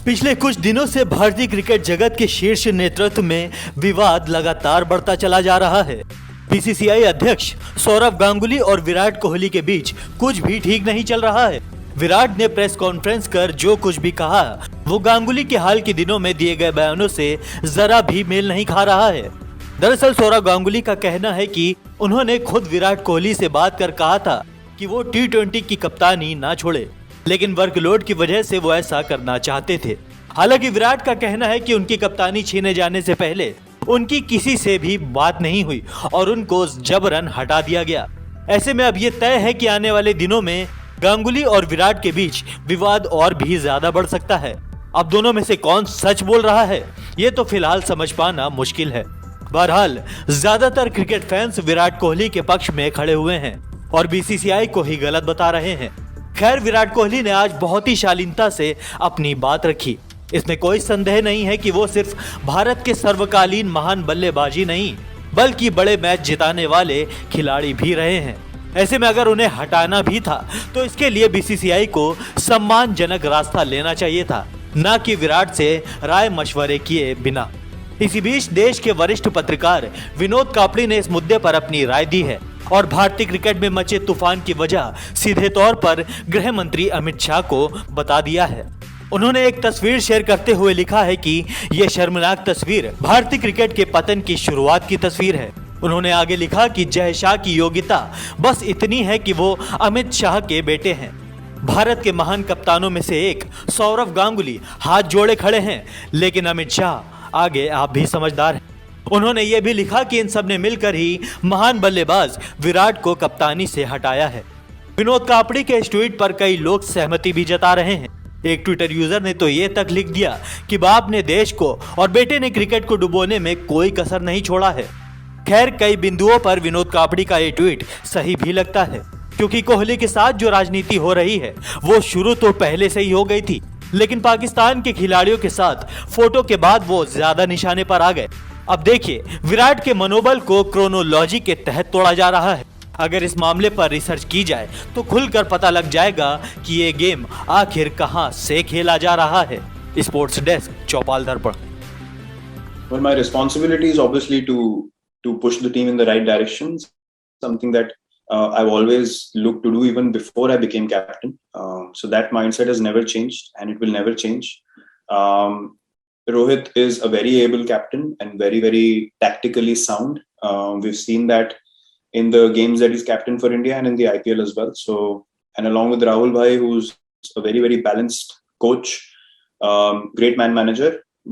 पिछले कुछ दिनों से भारतीय क्रिकेट जगत के शीर्ष नेतृत्व में विवाद लगातार बढ़ता चला जा रहा है। बीसीसीआई अध्यक्ष सौरव गांगुली और विराट कोहली के बीच कुछ भी ठीक नहीं चल रहा है। विराट ने प्रेस कॉन्फ्रेंस कर जो कुछ भी कहा वो गांगुली के हाल के दिनों में दिए गए बयानों से जरा भी मेल नहीं खा रहा है। दरअसल सौरव गांगुली का कहना है कि उन्होंने खुद विराट कोहली से बात कर कहा था कि वो T20 की कप्तानी ना छोड़े, लेकिन वर्कलोड की वजह से वो ऐसा करना चाहते थे। हालांकि विराट का कहना है कि उनकी कप्तानी छीने जाने से पहले उनकी किसी से भी बात नहीं हुई और उनको जबरन हटा दिया गया। ऐसे में अब ये तय है कि आने वाले दिनों में गांगुली और विराट के बीच विवाद और भी ज्यादा बढ़ सकता है। अब दोनों में से कौन सच बोल रहा है ये तो फिलहाल समझ पाना मुश्किल है। बहरहाल ज्यादातर क्रिकेट फैंस विराट कोहली के पक्ष में खड़े हुए हैं और बीसीसीआई को ही गलत बता रहे हैं। खैर, विराट कोहली ने आज बहुत ही शालीनता से अपनी बात रखी। इसमें कोई संदेह नहीं है कि वो सिर्फ भारत के सर्वकालीन महान बल्लेबाजी नहीं बल्कि बड़े मैच जिताने वाले खिलाड़ी भी रहे हैं। ऐसे में अगर उन्हें हटाना भी था तो इसके लिए बीसीसीआई को सम्मानजनक रास्ता लेना चाहिए था, न कि विराट से राय मशवरे किए बिना। इसी बीच देश के वरिष्ठ पत्रकार विनोद कापड़ी ने इस मुद्दे पर अपनी राय दी है और भारतीय क्रिकेट में मचे तूफान की वजह सीधे तौर पर गृह मंत्री अमित शाह को बता दिया है। उन्होंने एक तस्वीर शेयर करते हुए लिखा है कि यह शर्मनाक तस्वीर भारतीय क्रिकेट के पतन की शुरुआत की तस्वीर है। उन्होंने आगे लिखा कि जय शाह की योग्यता बस इतनी है कि वो अमित शाह के बेटे हैं। भारत के महान कप्तानों में से एक सौरव गांगुली हाथ जोड़े खड़े हैं, लेकिन अमित शाह आगे आप भी समझदार हैं। उन्होंने ये भी लिखा कि इन सब ने मिलकर ही महान बल्लेबाज विराट को कप्तानी से हटाया है। विनोद कापड़ी के इस ट्वीट पर कई लोग सहमति भी जता रहे हैं। एक ट्विटर यूजर ने तो ये तक लिख दिया कि बाप ने देश को और बेटे ने क्रिकेट को डुबोने में कोई कसर नहीं छोड़ा है। खैर, कई बिंदुओं पर विनोद कापड़ी का ये ट्वीट सही भी लगता है, क्योंकि कोहली के साथ जो राजनीति हो रही है वो शुरू तो पहले से ही हो गई थी, लेकिन पाकिस्तान के खिलाड़ियों के साथ फोटो के बाद वो ज्यादा निशाने पर आ गए। अब देखिए, विराट के मनोबल को क्रोनोलॉजी के तहत तोड़ा जा रहा है। अगर इस मामले पर रिसर्च की जाए तो खुलकर पता लग जाएगा कि ये गेम आखिर कहां से खेला जा रहा है। स्पोर्ट्स डेस्क, चौपाल दर्पण। Well, my responsibility is obviously to push the team in the right direction. Something that I've always looked to do even before I became captain. So that mindset has never changed, and it will never change. Rohit is a very able captain and very, very tactically sound. We've seen that in the games that he's captain for India and in the IPL as well. So, and along with Rahul Bhai, who's a very, very balanced coach, great man manager,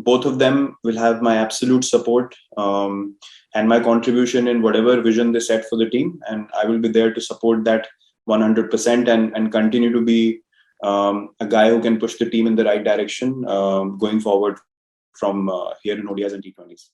both of them will have my absolute support and my contribution in whatever vision they set for the team. And I will be there to support that 100% and continue to be a guy who can push the team in the right direction going forward from here in ODIs and T20s.